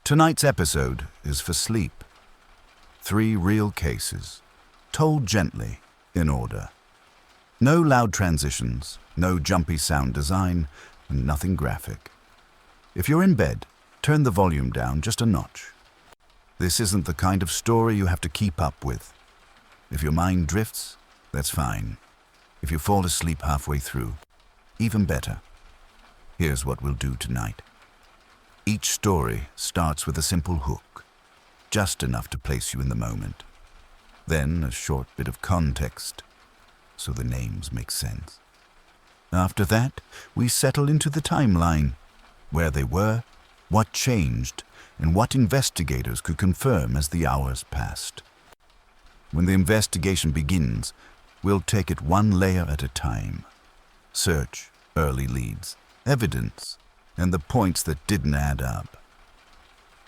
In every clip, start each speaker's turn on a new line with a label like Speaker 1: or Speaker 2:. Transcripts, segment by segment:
Speaker 1: Tonight's episode is for sleep. 3 real cases, told gently, in order. No loud transitions, no jumpy sound design, and nothing graphic. If you're in bed, turn the volume down just a notch. This isn't the kind of story you have to keep up with. If your mind drifts, that's fine. If you fall asleep halfway through, even better. Here's what we'll do tonight. Each story starts with a simple hook, just enough to place you in the moment. Then a short bit of context, so the names make sense. After that, we settle into the timeline, where they were, what changed, and what investigators could confirm as the hours passed. When the investigation begins, we'll take it one layer at a time. Search early leads, evidence, and the points that didn't add up.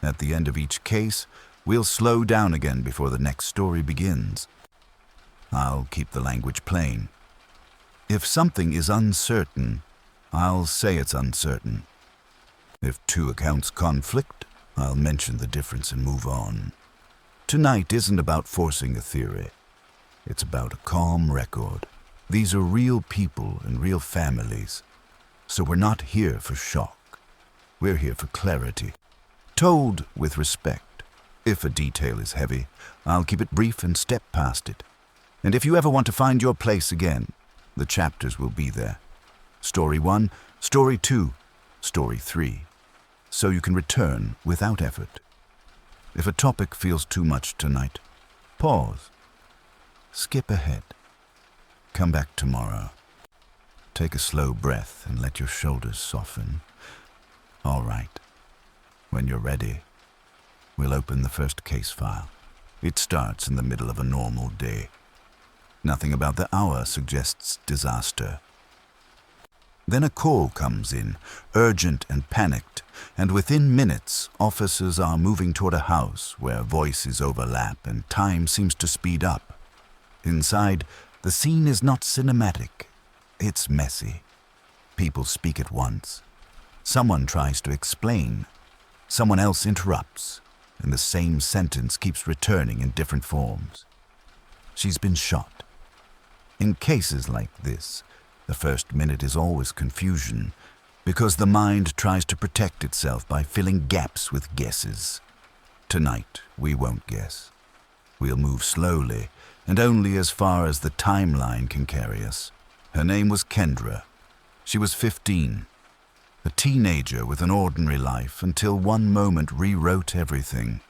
Speaker 1: At the end of each case, we'll slow down again before the next story begins. I'll keep the language plain. If something is uncertain, I'll say it's uncertain. If 2 accounts conflict, I'll mention the difference and move on. Tonight isn't about forcing a theory. It's about a calm record. These are real people and real families. So we're not here for shock. We're here for clarity, told with respect. If a detail is heavy, I'll keep it brief and step past it. And if you ever want to find your place again, the chapters will be there. Story 1, Story 2, Story 3. So you can return without effort. If a topic feels too much tonight, pause. Skip ahead. Come back tomorrow. Take a slow breath and let your shoulders soften. All right. When you're ready, we'll open the first case file. It starts in the middle of a normal day. Nothing about the hour suggests disaster. Then a call comes in, urgent and panicked, and within minutes, officers are moving toward a house where voices overlap and time seems to speed up. Inside, the scene is not cinematic. It's messy. People speak at once. Someone tries to explain. Someone else interrupts, and the same sentence keeps returning in different forms. She's been shot. In cases like this, the first minute is always confusion, because the mind tries to protect itself by filling gaps with guesses. Tonight, we won't guess. We'll move slowly, and only as far as the timeline can carry us. Her name was Kendra. She was 15. A teenager with an ordinary life until one moment rewrote everything.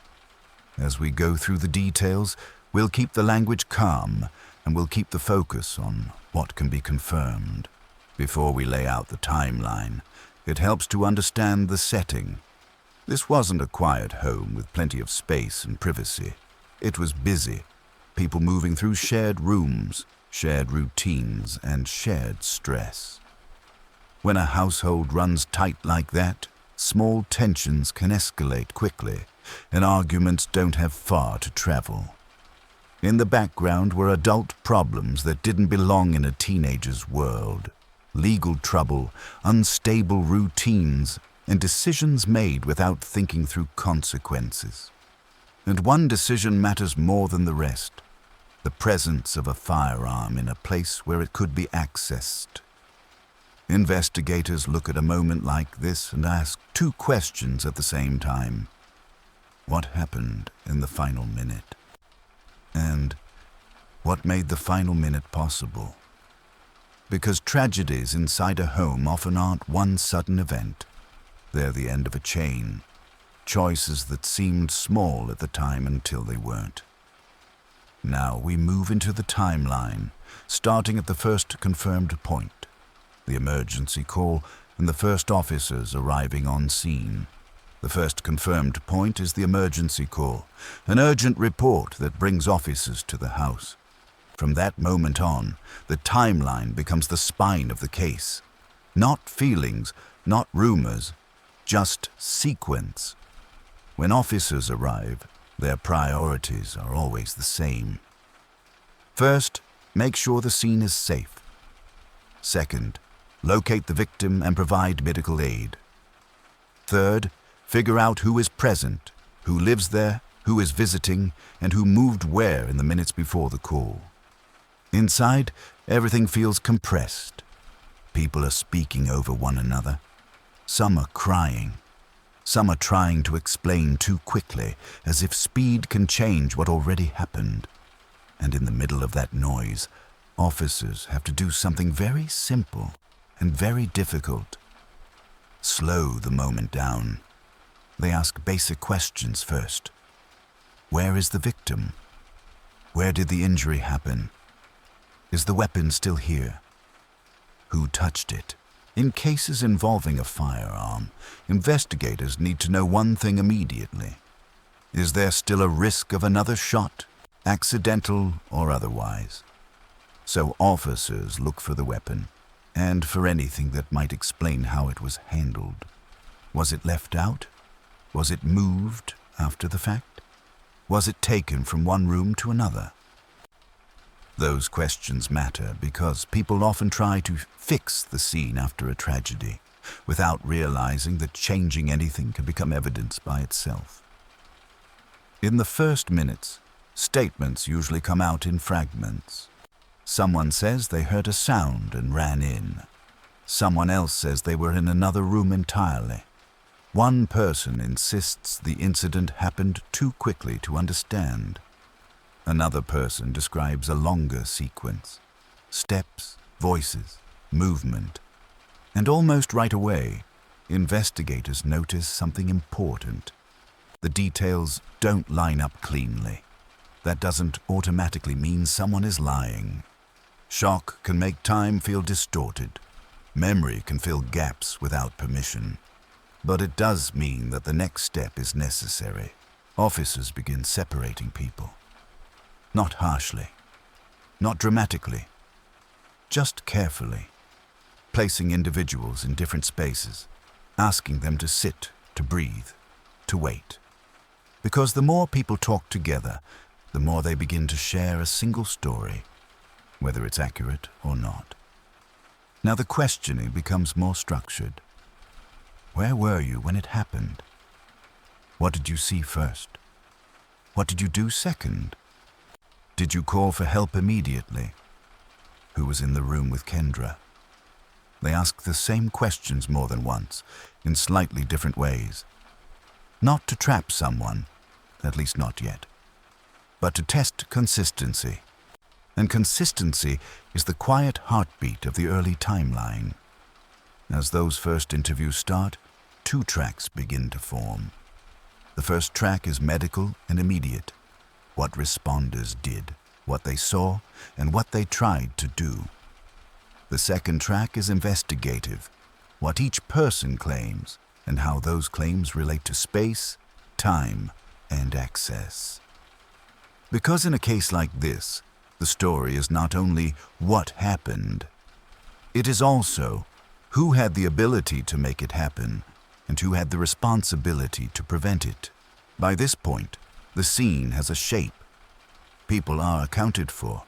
Speaker 1: As we go through the details, we'll keep the language calm and we'll keep the focus on what can be confirmed. Before we lay out the timeline, it helps to understand the setting. This wasn't a quiet home with plenty of space and privacy. It was busy, people moving through shared rooms, shared routines, and shared stress. When a household runs tight like that, small tensions can escalate quickly, and arguments don't have far to travel. In the background were adult problems that didn't belong in a teenager's world. Legal trouble, unstable routines, and decisions made without thinking through consequences. And one decision matters more than the rest: the presence of a firearm in a place where it could be accessed. Investigators look at a moment like this and ask 2 questions at the same time. What happened in the final minute? And what made the final minute possible? Because tragedies inside a home often aren't one sudden event. They're the end of a chain. Choices that seemed small at the time until they weren't. Now we move into the timeline, starting at the first confirmed point. The emergency call and the first officers arriving on scene. The first confirmed point is the emergency call, an urgent report that brings officers to the house. From that moment on, the timeline becomes the spine of the case. Not feelings, not rumors, just sequence. When officers arrive, their priorities are always the same. First, make sure the scene is safe. Second, locate the victim and provide medical aid. Third, Figure out who is present, who lives there, who is visiting, and who moved where in the minutes before the call. Inside, everything feels compressed. People are speaking over one another. Some are crying. Some are trying to explain too quickly, as if speed can change what already happened. And in the middle of that noise, officers have to do something very simple and very difficult. Slow the moment down. They ask basic questions first. Where is the victim? Where did the injury happen? Is the weapon still here? Who touched it? In cases involving a firearm, investigators need to know one thing immediately. Is there still a risk of another shot, accidental or otherwise? So officers look for the weapon, and for anything that might explain how it was handled. Was it left out? Was it moved after the fact? Was it taken from one room to another? Those questions matter because people often try to fix the scene after a tragedy without realizing that changing anything can become evidence by itself. In the first minutes, statements usually come out in fragments. Someone says they heard a sound and ran in. Someone else says they were in another room entirely. One person insists the incident happened too quickly to understand. Another person describes a longer sequence. Steps, voices, movement. And almost right away, investigators notice something important. The details don't line up cleanly. That doesn't automatically mean someone is lying. Shock can make time feel distorted. Memory can fill gaps without permission. But it does mean that the next step is necessary. Officers begin separating people. Not harshly, not dramatically, just carefully, placing individuals in different spaces, asking them to sit, to breathe, to wait. Because the more people talk together, the more they begin to share a single story, whether it's accurate or not. Now the questioning becomes more structured. Where were you when it happened? What did you see first? What did you do second? Did you call for help immediately? Who was in the room with Kendra? They ask the same questions more than once, in slightly different ways. Not to trap someone, at least not yet, but to test consistency. And consistency is the quiet heartbeat of the early timeline. As those first interviews start, two tracks begin to form. The first track is medical and immediate. What responders did, what they saw, and what they tried to do. The second track is investigative, what each person claims, and how those claims relate to space, time, and access. Because in a case like this, the story is not only what happened, it is also who had the ability to make it happen, and who had the responsibility to prevent it. By this point, the scene has a shape. People are accounted for.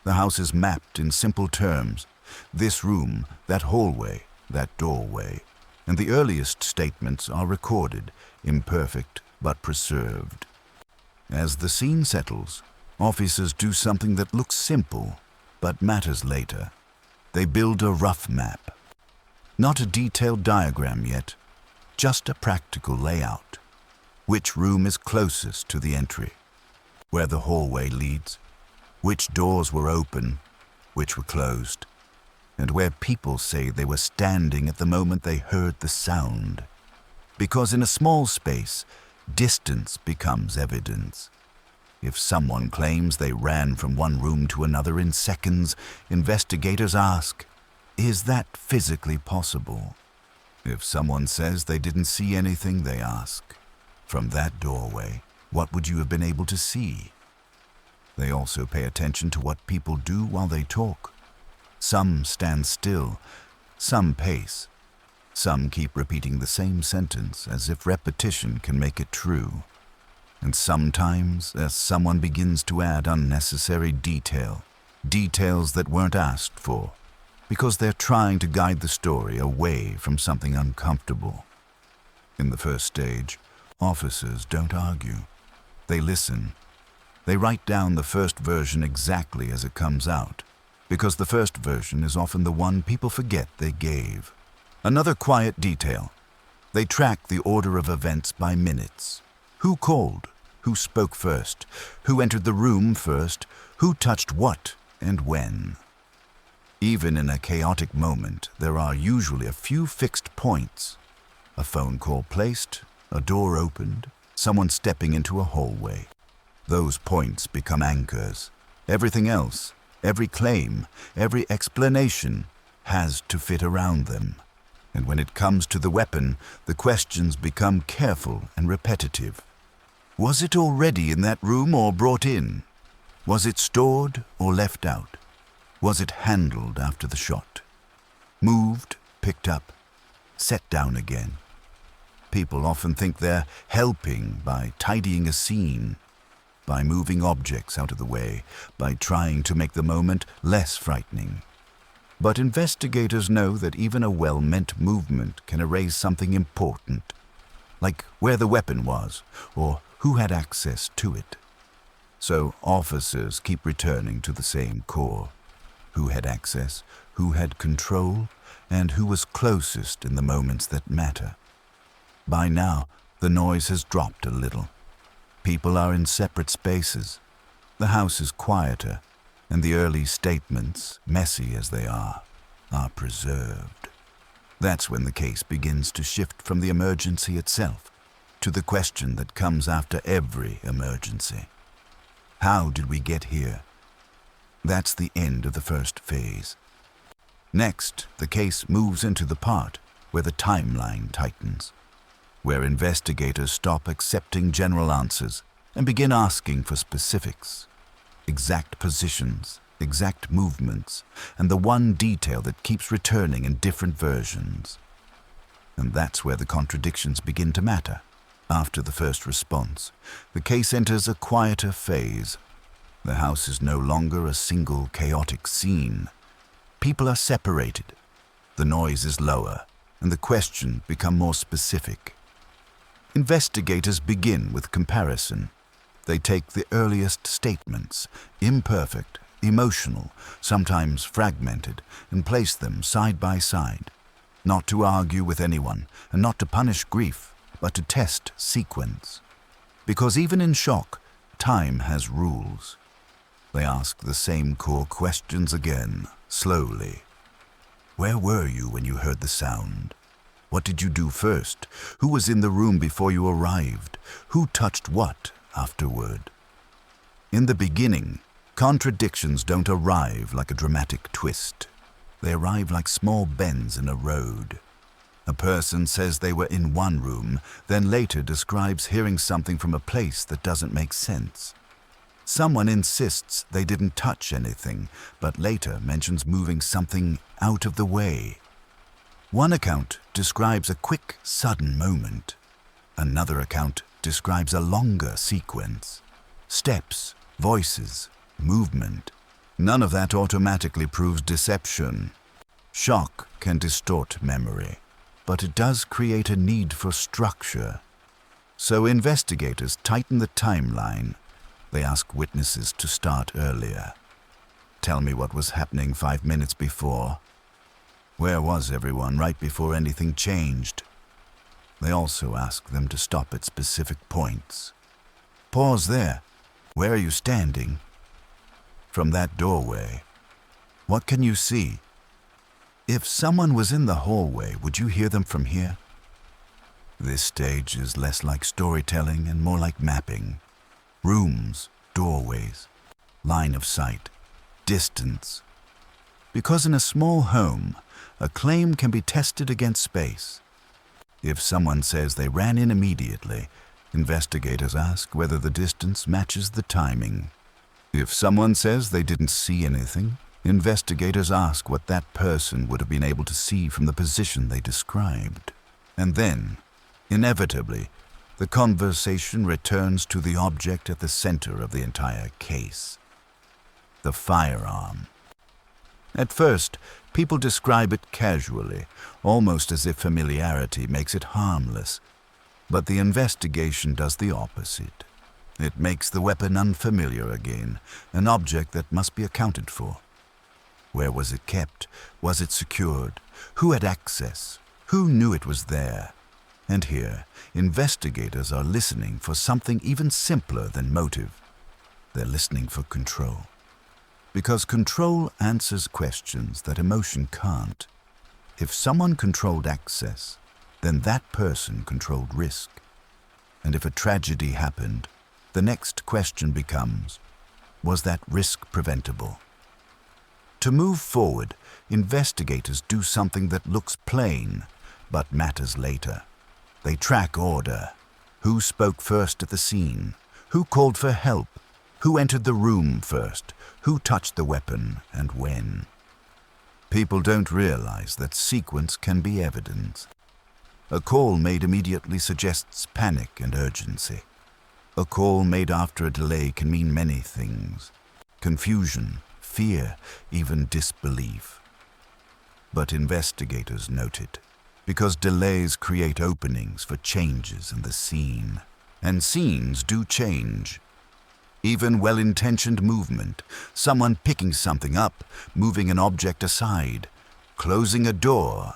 Speaker 1: The house is mapped in simple terms. This room, that hallway, that doorway. And the earliest statements are recorded, imperfect but preserved. As the scene settles, officers do something that looks simple, but matters later. They build a rough map. Not a detailed diagram yet, just a practical layout. Which room is closest to the entry? Where the hallway leads? Which doors were open? Which were closed? And where people say they were standing at the moment they heard the sound. Because in a small space, distance becomes evidence. If someone claims they ran from one room to another in seconds, investigators ask, is that physically possible? If someone says they didn't see anything, they ask, from that doorway, what would you have been able to see? They also pay attention to what people do while they talk. Some stand still, some pace. Some keep repeating the same sentence as if repetition can make it true. And sometimes, as someone begins to add unnecessary details that weren't asked for, because they're trying to guide the story away from something uncomfortable. In the first stage, officers don't argue. They listen. They write down the first version exactly as it comes out, because the first version is often the one people forget they gave. Another quiet detail: they track the order of events by minutes. Who called? Who spoke first? Who entered the room first? Who touched what and when? Even in a chaotic moment, there are usually a few fixed points. A phone call placed, a door opened, someone stepping into a hallway. Those points become anchors. Everything else, every claim, every explanation has to fit around them. And when it comes to the weapon, the questions become careful and repetitive. Was it already in that room or brought in? Was it stored or left out? Was it handled after the shot? Moved, picked up, set down again. People often think they're helping by tidying a scene, by moving objects out of the way, by trying to make the moment less frightening. But investigators know that even a well-meant movement can erase something important, like where the weapon was or who had access to it. So officers keep returning to the same core: who had access, who had control, and who was closest in the moments that matter. By now, the noise has dropped a little. People are in separate spaces. The house is quieter, and the early statements, messy as they are preserved. That's when the case begins to shift from the emergency itself to the question that comes after every emergency. How did we get here? That's the end of the first phase. Next, the case moves into the part where the timeline tightens, where investigators stop accepting general answers and begin asking for specifics, exact positions, exact movements, and the one detail that keeps returning in different versions. And that's where the contradictions begin to matter. After the first response, the case enters a quieter phase. The house is no longer a single chaotic scene. People are separated. The noise is lower, and the questions become more specific. Investigators begin with comparison. They take the earliest statements, imperfect, emotional, sometimes fragmented, and place them side by side, not to argue with anyone and not to punish grief, but to test sequence. Because even in shock, time has rules. They ask the same core questions again, slowly. Where were you when you heard the sound? What did you do first? Who was in the room before you arrived? Who touched what afterward? In the beginning, contradictions don't arrive like a dramatic twist. They arrive like small bends in a road. A person says they were in one room, then later describes hearing something from a place that doesn't make sense. Someone insists they didn't touch anything, but later mentions moving something out of the way. One account describes a quick, sudden moment. Another account describes a longer sequence. Steps, voices, movement. None of that automatically proves deception. Shock can distort memory, but it does create a need for structure. So investigators tighten the timeline. They ask witnesses to start earlier. Tell me what was happening 5 minutes before. Where was everyone right before anything changed? They also ask them to stop at specific points. Pause there. Where are you standing? From that doorway. What can you see? If someone was in the hallway, would you hear them from here? This stage is less like storytelling and more like mapping. Rooms, doorways, line of sight, distance. Because in a small home, a claim can be tested against space. If someone says they ran in immediately, investigators ask whether the distance matches the timing. If someone says they didn't see anything, investigators ask what that person would have been able to see from the position they described. And then, inevitably, the conversation returns to the object at the center of the entire case: the firearm. At first, people describe it casually, almost as if familiarity makes it harmless. But the investigation does the opposite. It makes the weapon unfamiliar again, an object that must be accounted for. Where was it kept? Was it secured? Who had access? Who knew it was there? And here, investigators are listening for something even simpler than motive. They're listening for control. Because control answers questions that emotion can't. If someone controlled access, then that person controlled risk. And if a tragedy happened, the next question becomes, was that risk preventable? To move forward, investigators do something that looks plain, but matters later. They track order. Who spoke first at the scene? Who called for help? Who entered the room first? Who touched the weapon and when? People don't realize that sequence can be evidence. A call made immediately suggests panic and urgency. A call made after a delay can mean many things: confusion, fear, even disbelief. But investigators note it, because delays create openings for changes in the scene. And scenes do change. Even well-intentioned movement, someone picking something up, moving an object aside, closing a door,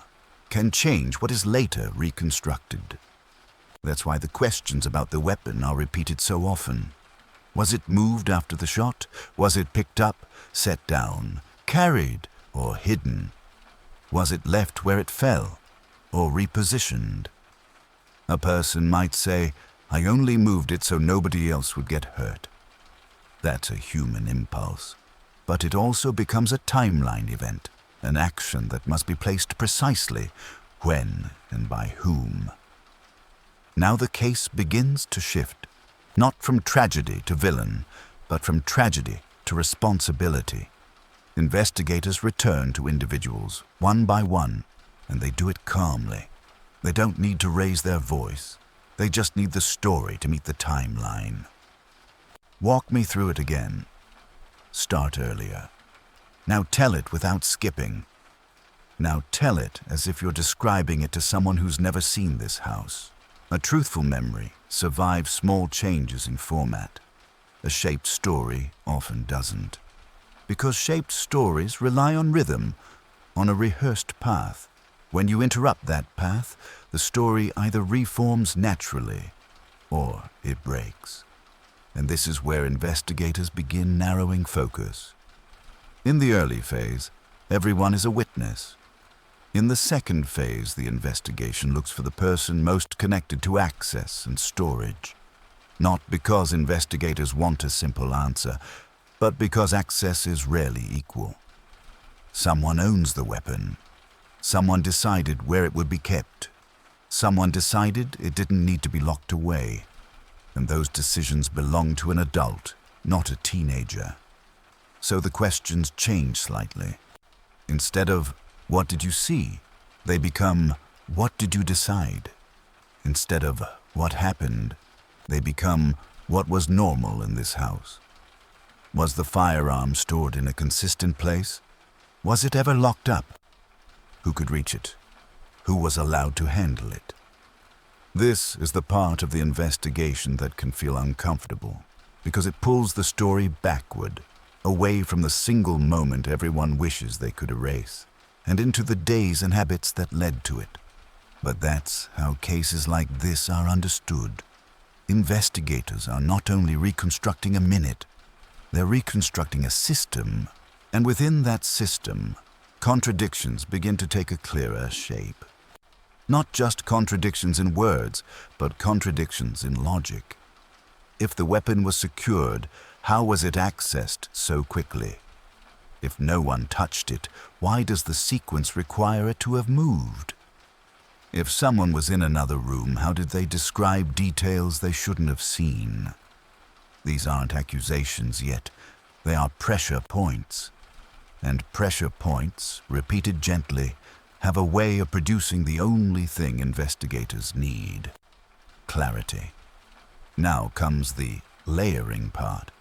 Speaker 1: can change what is later reconstructed. That's why the questions about the weapon are repeated so often. Was it moved after the shot? Was it picked up, set down, carried, or hidden? Was it left where it fell, or repositioned? A person might say, "I only moved it so nobody else would get hurt." That's a human impulse. But it also becomes a timeline event, an action that must be placed precisely when and by whom. Now the case begins to shift, not from tragedy to villain, but from tragedy to responsibility. Investigators return to individuals, one by one, and they do it calmly. They don't need to raise their voice. They just need the story to meet the timeline. Walk me through it again. Start earlier. Now tell it without skipping. Now tell it as if you're describing it to someone who's never seen this house. A truthful memory survives small changes in format. A shaped story often doesn't. Because shaped stories rely on rhythm, on a rehearsed path. When you interrupt that path, the story either reforms naturally or it breaks. And this is where investigators begin narrowing focus. In the early phase, everyone is a witness. In the second phase, the investigation looks for the person most connected to access and storage. Not because investigators want a simple answer, but because access is rarely equal. Someone owns the weapon. Someone decided where it would be kept. Someone decided it didn't need to be locked away. And those decisions belong to an adult, not a teenager. So the questions change slightly. Instead of, "What did you see?" they become, "What did you decide?" Instead of, "What happened?" they become, "What was normal in this house?" Was the firearm stored in a consistent place? Was it ever locked up? Who could reach it? Who was allowed to handle it? This is the part of the investigation that can feel uncomfortable, because it pulls the story backward, away from the single moment everyone wishes they could erase, and into the days and habits that led to it. But that's how cases like this are understood. Investigators are not only reconstructing a minute, they're reconstructing a system, and within that system, contradictions begin to take a clearer shape. Not just contradictions in words, but contradictions in logic. If the weapon was secured, how was it accessed so quickly? If no one touched it, why does the sequence require it to have moved? If someone was in another room, how did they describe details they shouldn't have seen? These aren't accusations yet. They are pressure points. And pressure points, repeated gently, have a way of producing the only thing investigators need: clarity. Now comes the layering part,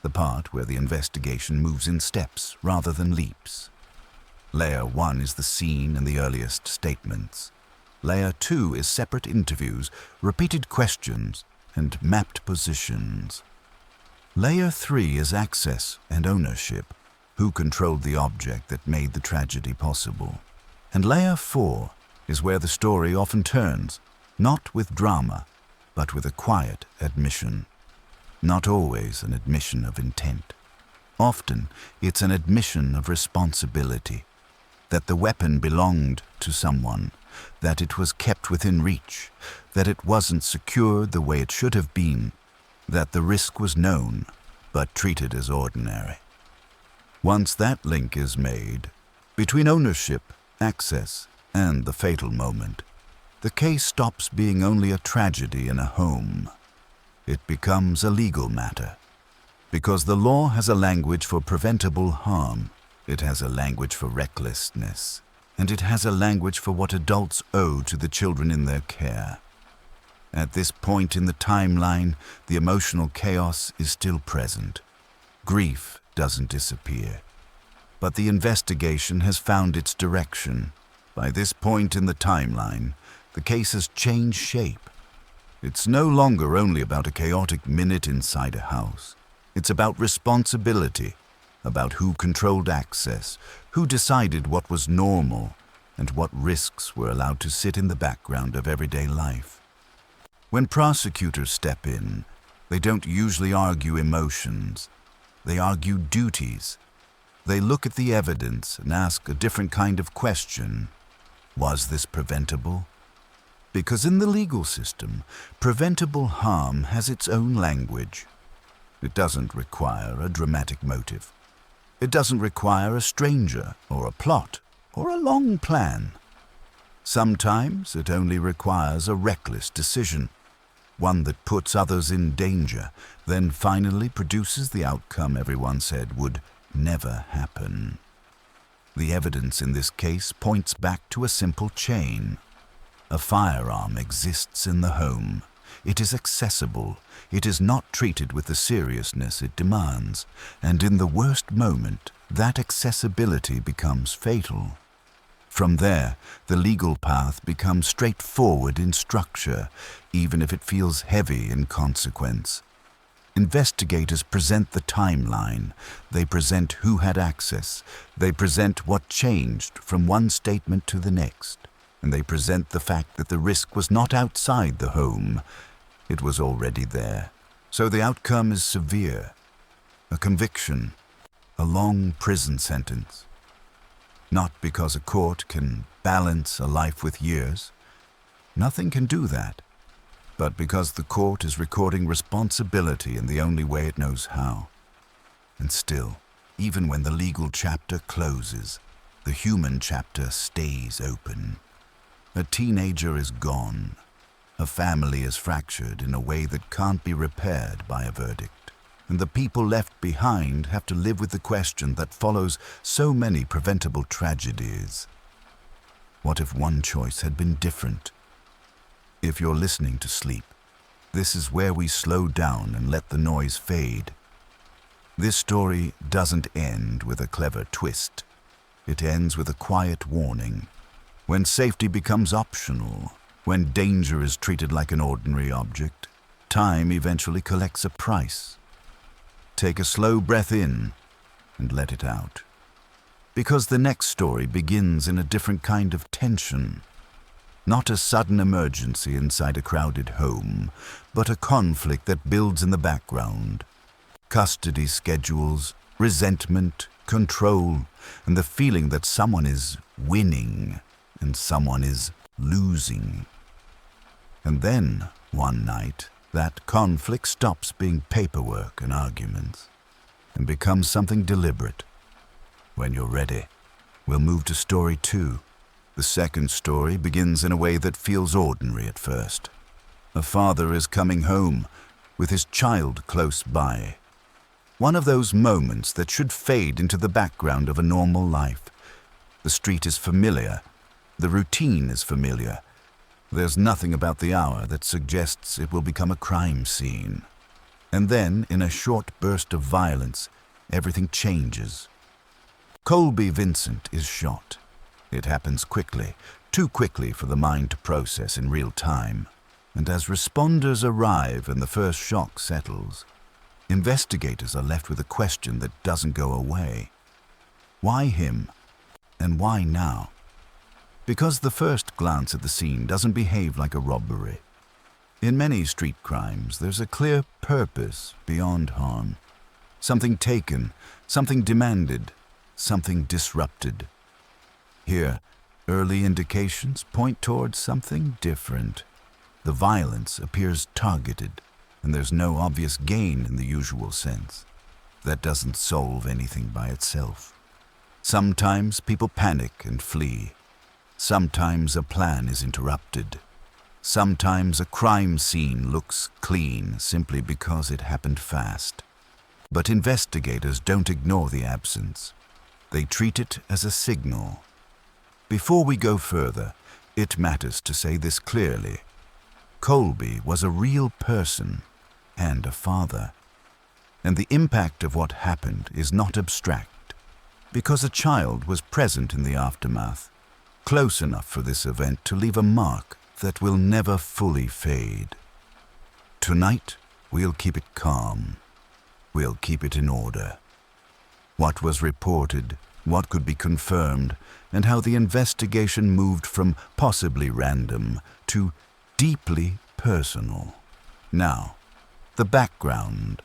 Speaker 1: the part where the investigation moves in steps rather than leaps. Layer 1 is the scene and the earliest statements. Layer 2 is separate interviews, repeated questions, and mapped positions. Layer 3 is access and ownership, who controlled the object that made the tragedy possible. And Layer 4 is where the story often turns, not with drama, but with a quiet admission. Not always an admission of intent. Often, it's an admission of responsibility, that the weapon belonged to someone, that it was kept within reach, that it wasn't secured the way it should have been, that the risk was known, but treated as ordinary. Once that link is made, between ownership, access, and the fatal moment, the case stops being only a tragedy in a home. It becomes a legal matter. Because the law has a language for preventable harm, it has a language for recklessness, and it has a language for what adults owe to the children in their care. At this point in the timeline, the emotional chaos is still present. Grief doesn't disappear. But the investigation has found its direction. By this point in the timeline, the case has changed shape. It's no longer only about a chaotic minute inside a house. It's about responsibility, about who controlled access, who decided what was normal, and what risks were allowed to sit in the background of everyday life. When prosecutors step in, they don't usually argue emotions. They argue duties. They look at the evidence and ask a different kind of question. Was this preventable? Because in the legal system, preventable harm has its own language. It doesn't require a dramatic motive. It doesn't require a stranger or a plot or a long plan. Sometimes it only requires a reckless decision, one that puts others in danger, then finally produces the outcome everyone said would never happen. The evidence in this case points back to a simple chain. A firearm exists in the home. It is accessible. It is not treated with the seriousness it demands, and in the worst moment, that accessibility becomes fatal. From there, the legal path becomes straightforward in structure, even if it feels heavy in consequence. Investigators present the timeline. They present who had access. They present what changed from one statement to the next. And they present the fact that the risk was not outside the home. It was already there. So the outcome is severe. A conviction. A long prison sentence. Not because a court can balance a life with years. Nothing can do that. But because the court is recording responsibility in the only way it knows how. And still, even when the legal chapter closes, the human chapter stays open. A teenager is gone. A family is fractured in a way that can't be repaired by a verdict. And the people left behind have to live with the question that follows so many preventable tragedies. What if one choice had been different? If you're listening to sleep, this is where we slow down and let the noise fade. This story doesn't end with a clever twist. It ends with a quiet warning. When safety becomes optional, when danger is treated like an ordinary object, time eventually collects a price. Take a slow breath in and let it out. Because the next story begins in a different kind of tension. Not a sudden emergency inside a crowded home, but a conflict that builds in the background. Custody schedules, resentment, control, and the feeling that someone is winning and someone is losing. And then, one night, that conflict stops being paperwork and arguments and becomes something deliberate. When you're ready, we'll move to story 2. The second story begins in a way that feels ordinary at first. A father is coming home with his child close by. One of those moments that should fade into the background of a normal life. The street is familiar. The routine is familiar. There's nothing about the hour that suggests it will become a crime scene. And then, in a short burst of violence, everything changes. Colby Vincent is shot. It happens quickly, too quickly for the mind to process in real time. And as responders arrive and the first shock settles, investigators are left with a question that doesn't go away. Why him? And why now? Because the first glance at the scene doesn't behave like a robbery. In many street crimes, there's a clear purpose beyond harm. Something taken, something demanded, something disrupted. Here, early indications point towards something different. The violence appears targeted, and there's no obvious gain in the usual sense. That doesn't solve anything by itself. Sometimes people panic and flee. Sometimes a plan is interrupted. Sometimes a crime scene looks clean simply because it happened fast. But investigators don't ignore the absence. They treat it as a signal. Before we go further, it matters to say this clearly. Colby was a real person and a father. And the impact of what happened is not abstract, because a child was present in the aftermath, close enough for this event to leave a mark that will never fully fade. Tonight, we'll keep it calm. We'll keep it in order. What was reported, what could be confirmed, and how the investigation moved from possibly random to deeply personal. Now, the background.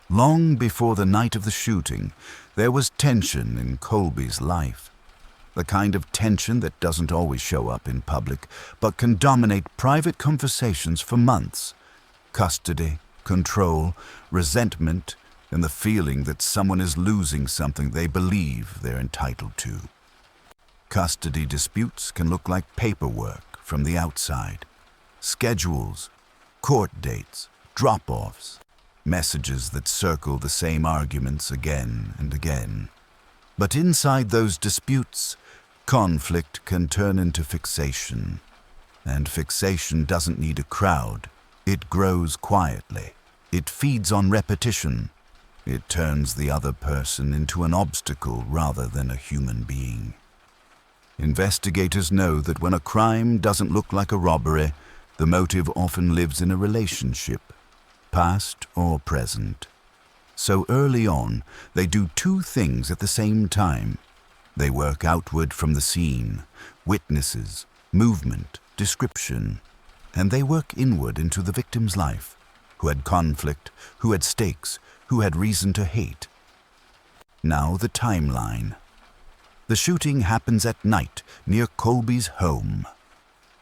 Speaker 1: Long before the night of the shooting, there was tension in Colby's life. The kind of tension that doesn't always show up in public, but can dominate private conversations for months. Custody, control, resentment, and the feeling that someone is losing something they believe they're entitled to. Custody disputes can look like paperwork from the outside. Schedules, court dates, drop-offs, messages that circle the same arguments again and again. But inside those disputes, conflict can turn into fixation. And fixation doesn't need a crowd. It grows quietly. It feeds on repetition. It turns the other person into an obstacle rather than a human being. Investigators know that when a crime doesn't look like a robbery, the motive often lives in a relationship, past or present. So early on, they do two things at the same time. They work outward from the scene, witnesses, movement, description, and they work inward into the victim's life, who had conflict, who had stakes, who had reason to hate. Now the timeline. The shooting happens at night near Colby's home.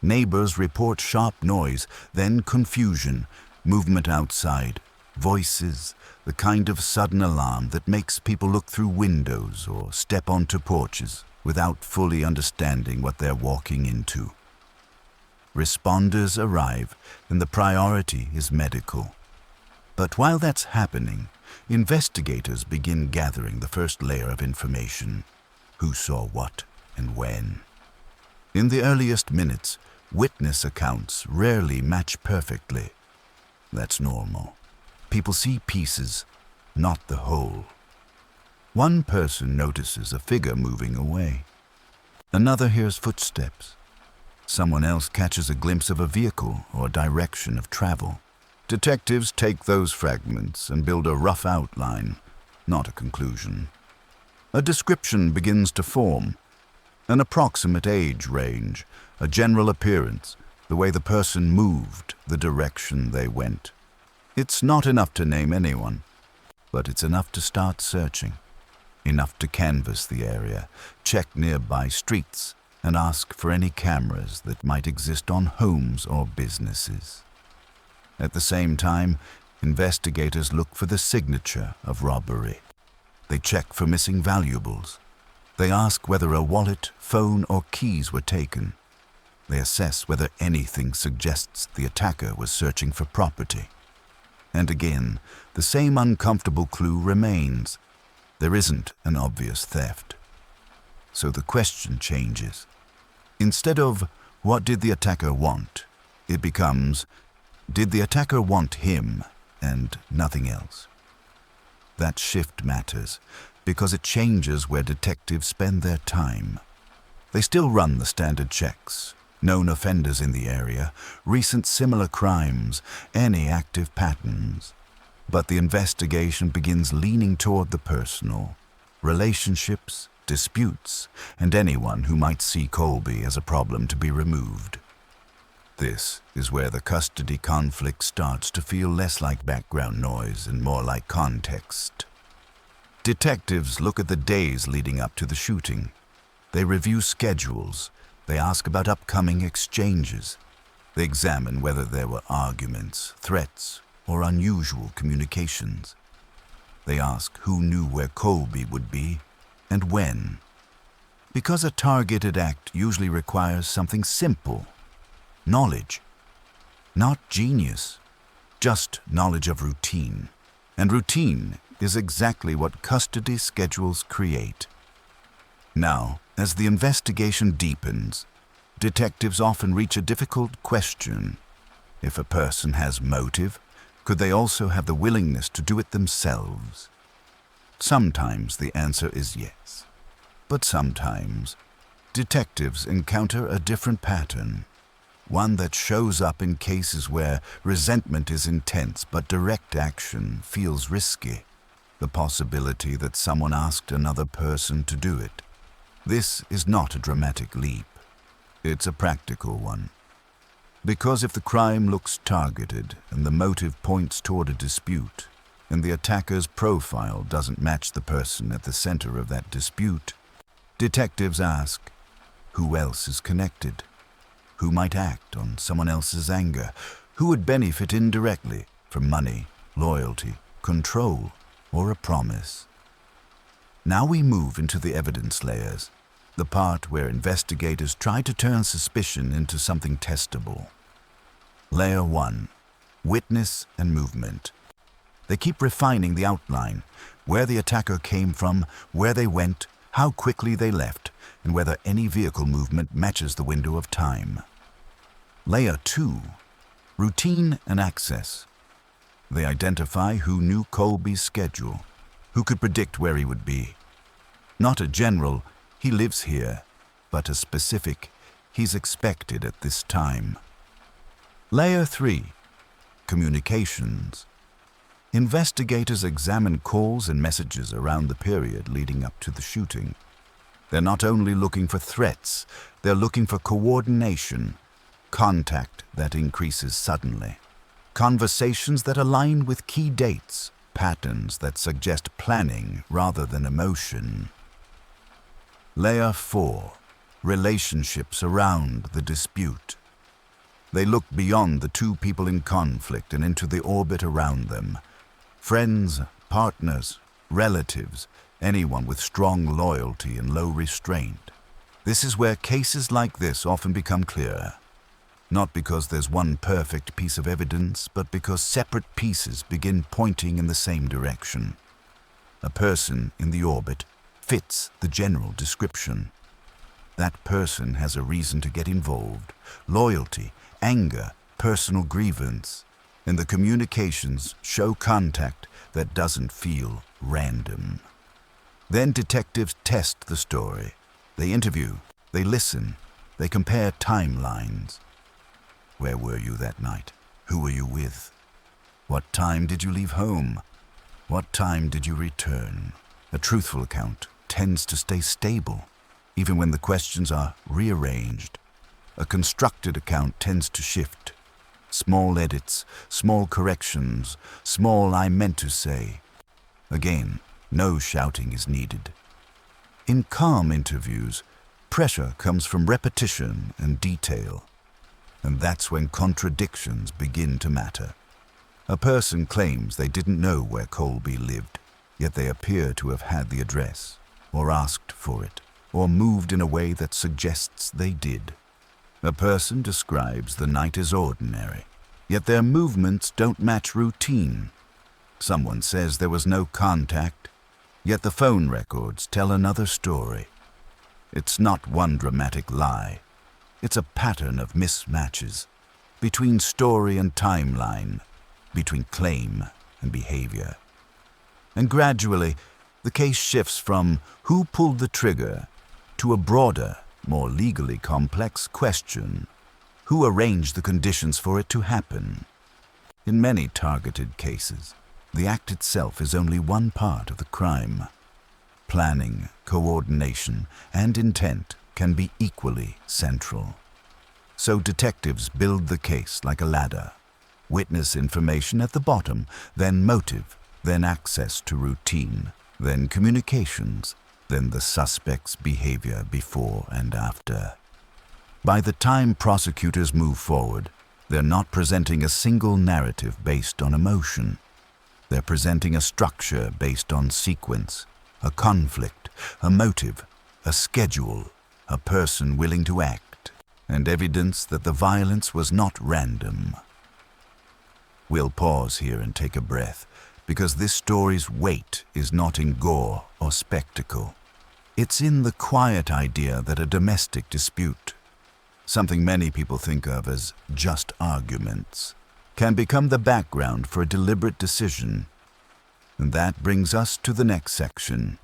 Speaker 1: Neighbors report sharp noise, then confusion, movement outside, voices, the kind of sudden alarm that makes people look through windows or step onto porches without fully understanding what they're walking into. Responders arrive, and the priority is medical. But while that's happening, investigators begin gathering the first layer of information. Who saw what and when? In the earliest minutes, witness accounts rarely match perfectly. That's normal. People see pieces, not the whole. One person notices a figure moving away. Another hears footsteps. Someone else catches a glimpse of a vehicle or direction of travel. Detectives take those fragments and build a rough outline, not a conclusion. A description begins to form. An approximate age range, a general appearance, the way the person moved, the direction they went. It's not enough to name anyone, but it's enough to start searching. Enough to canvass the area, check nearby streets, and ask for any cameras that might exist on homes or businesses. At the same time, investigators look for the signature of robbery. They check for missing valuables. They ask whether a wallet, phone, or keys were taken. They assess whether anything suggests the attacker was searching for property. And again, the same uncomfortable clue remains. There isn't an obvious theft. So the question changes. Instead of, what did the attacker want? It becomes, did the attacker want him and nothing else? That shift matters because it changes where detectives spend their time. They still run the standard checks. Known offenders in the area, recent similar crimes, any active patterns. But the investigation begins leaning toward the personal, relationships, disputes, and anyone who might see Colby as a problem to be removed. This is where the custody conflict starts to feel less like background noise and more like context. Detectives look at the days leading up to the shooting. They review schedules. They ask about upcoming exchanges. They examine whether there were arguments, threats, or unusual communications. They ask who knew where Colby would be and when. Because a targeted act usually requires something simple. Knowledge. Not genius, just knowledge of routine. And routine is exactly what custody schedules create. Now, as the investigation deepens, detectives often reach a difficult question. If a person has motive, could they also have the willingness to do it themselves? Sometimes the answer is yes. But sometimes, detectives encounter a different pattern. One that shows up in cases where resentment is intense but direct action feels risky. The possibility that someone asked another person to do it. This is not a dramatic leap. It's a practical one. Because if the crime looks targeted and the motive points toward a dispute, and the attacker's profile doesn't match the person at the center of that dispute, detectives ask, who else is connected? Who might act on someone else's anger? Who would benefit indirectly from money, loyalty, control, or a promise? Now we move into the evidence layers, the part where investigators try to turn suspicion into something testable. Layer 1. Witness and movement. They keep refining the outline, where the attacker came from, where they went, how quickly they left, and whether any vehicle movement matches the window of time. Layer 2. Routine and access. They identify who knew Colby's schedule, who could predict where he would be. Not a general, he lives here, but a specific, he's expected at this time. Layer 3. Communications. Investigators examine calls and messages around the period leading up to the shooting. They're not only looking for threats, they're looking for coordination, contact that increases suddenly, conversations that align with key dates, patterns that suggest planning rather than emotion. Layer 4. Relationships around the dispute. They look beyond the two people in conflict and into the orbit around them. Friends, partners, relatives, anyone with strong loyalty and low restraint. This is where cases like this often become clearer. Not because there's one perfect piece of evidence, but because separate pieces begin pointing in the same direction. A person in the orbit fits the general description. That person has a reason to get involved, loyalty, anger, personal grievance, and the communications show contact that doesn't feel random. Then detectives test the story. They interview, they listen, they compare timelines. Where were you that night? Who were you with? What time did you leave home? What time did you return? A truthful account tends to stay stable, even when the questions are rearranged. A constructed account tends to shift. Small edits, small corrections, small I meant to say. Again, no shouting is needed. In calm interviews, pressure comes from repetition and detail. And that's when contradictions begin to matter. A person claims they didn't know where Colby lived, yet they appear to have had the address, or asked for it, or moved in a way that suggests they did. A person describes the night as ordinary, yet their movements don't match routine. Someone says there was no contact, yet the phone records tell another story. It's not one dramatic lie. It's a pattern of mismatches between story and timeline, between claim and behavior. And gradually, the case shifts from who pulled the trigger to a broader, more legally complex question: who arranged the conditions for it to happen? In many targeted cases, the act itself is only one part of the crime. Planning, coordination, and intent can be equally central. So detectives build the case like a ladder. Witness information at the bottom, then motive, then access to routine, then communications, then the suspect's behavior before and after. By the time prosecutors move forward, they're not presenting a single narrative based on emotion. They're presenting a structure based on sequence, a conflict, a motive, a schedule, a person willing to act, and evidence that the violence was not random. We'll pause here and take a breath, because this story's weight is not in gore or spectacle. It's in the quiet idea that a domestic dispute, something many people think of as just arguments, can become the background for a deliberate decision. And that brings us to the next section: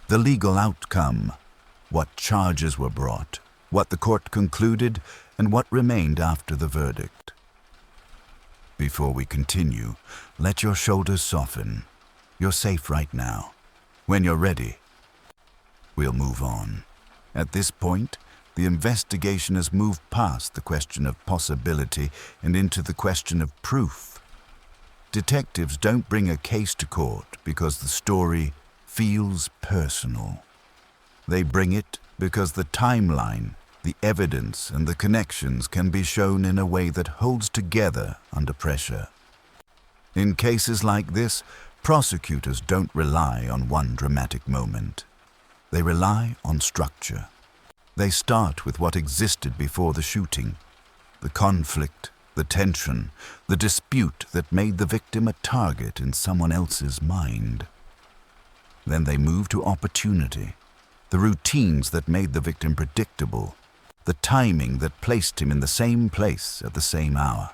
Speaker 1: the legal outcome. What charges were brought, what the court concluded, and what remained after the verdict. Before we continue, let your shoulders soften. You're safe right now. When you're ready, we'll move on. At this point, the investigation has moved past the question of possibility and into the question of proof. Detectives don't bring a case to court because the story feels personal. They bring it because the timeline, the evidence, and the connections can be shown in a way that holds together under pressure. In cases like this, prosecutors don't rely on one dramatic moment. They rely on structure. They start with what existed before the shooting: the conflict, the tension, the dispute that made the victim a target in someone else's mind. Then they move to opportunity, the routines that made the victim predictable, the timing that placed him in the same place at the same hour.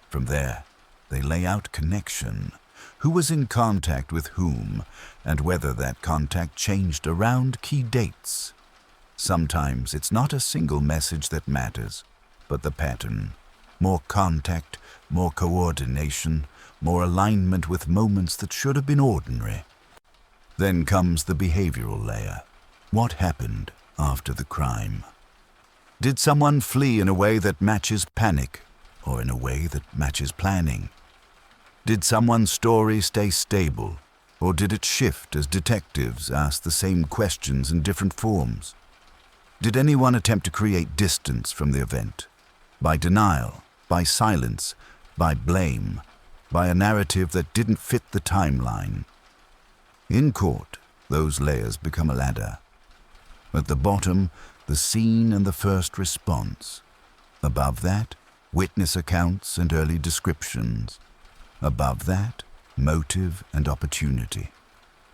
Speaker 1: From there, they lay out connection, who was in contact with whom, and whether that contact changed around key dates. Sometimes it's not a single message that matters, but the pattern. More contact, more coordination, more alignment with moments that should have been ordinary. Then comes the behavioral layer. What happened after the crime? Did someone flee in a way that matches panic, or in a way that matches planning? Did someone's story stay stable, or did it shift as detectives asked the same questions in different forms? Did anyone attempt to create distance from the event? By denial, by silence, by blame, by a narrative that didn't fit the timeline. In court, those layers become a ladder. At the bottom, the scene and the first response. Above that, witness accounts and early descriptions. Above that, motive and opportunity.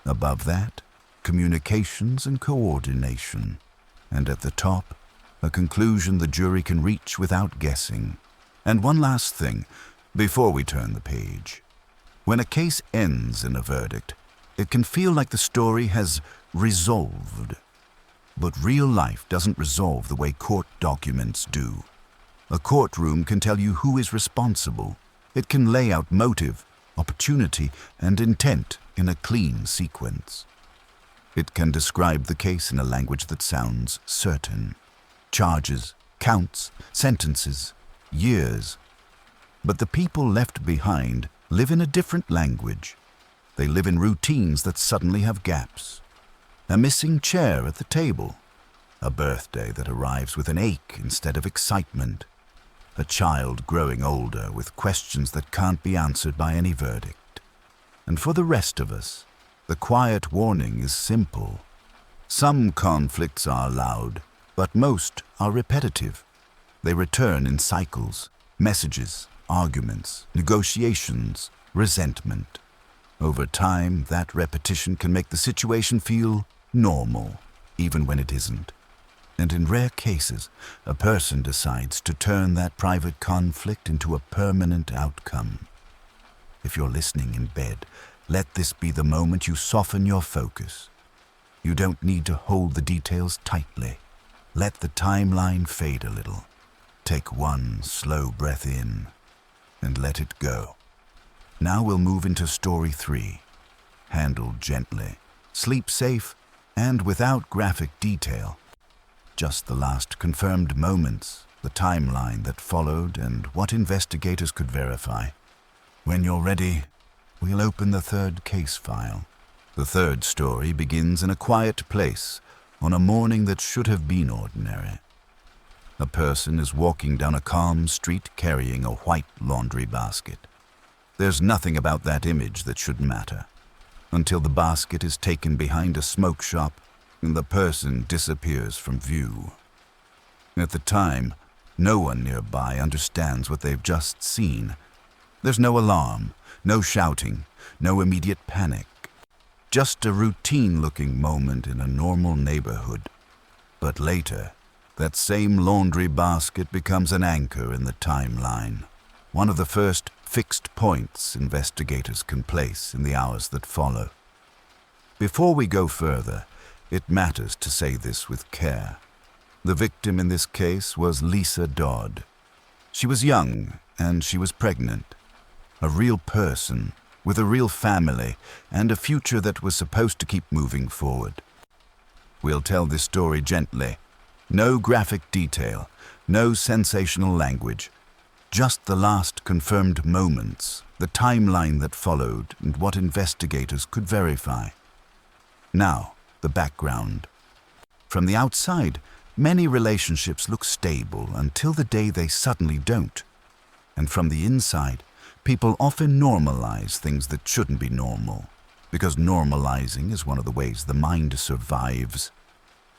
Speaker 1: Above that, communications and coordination. And at the top, a conclusion the jury can reach without guessing. And one last thing, before we turn the page. When a case ends in a verdict, it can feel like the story has resolved. But real life doesn't resolve the way court documents do. A courtroom can tell you who is responsible. It can lay out motive, opportunity, and intent in a clean sequence. It can describe the case in a language that sounds certain. Charges, counts, sentences, years. But the people left behind live in a different language. They live in routines that suddenly have gaps. A missing chair at the table. A birthday that arrives with an ache instead of excitement. A child growing older with questions that can't be answered by any verdict. And for the rest of us, the quiet warning is simple. Some conflicts are loud, but most are repetitive. They return in cycles, messages, arguments, negotiations, resentment. Over time, that repetition can make the situation feel normal, even when it isn't. And in rare cases, a person decides to turn that private conflict into a permanent outcome. If you're listening in bed, let this be the moment you soften your focus. You don't need to hold the details tightly. Let the timeline fade a little. Take one slow breath in and let it go. Now we'll move into story 3. Handled gently, sleep safe, and without graphic detail. Just the last confirmed moments, the timeline that followed, and what investigators could verify. When you're ready, we'll open the third case file. The third story begins in a quiet place, on a morning that should have been ordinary. A person is walking down a calm street carrying a white laundry basket. There's nothing about that image that should matter, until the basket is taken behind a smoke shop and the person disappears from view. At the time, no one nearby understands what they've just seen. There's no alarm, no shouting, no immediate panic. Just a routine-looking moment in a normal neighborhood. But later, that same laundry basket becomes an anchor in the timeline. One of the first fixed points investigators can place in the hours that follow. Before we go further, it matters to say this with care. The victim in this case was Lisa Dodd. She was young and she was pregnant. A real person with a real family and a future that was supposed to keep moving forward. We'll tell this story gently. No graphic detail, no sensational language. Just the last confirmed moments, the timeline that followed, and what investigators could verify. Now, the background. From the outside, many relationships look stable until the day they suddenly don't. And from the inside, people often normalize things that shouldn't be normal, because normalizing is one of the ways the mind survives.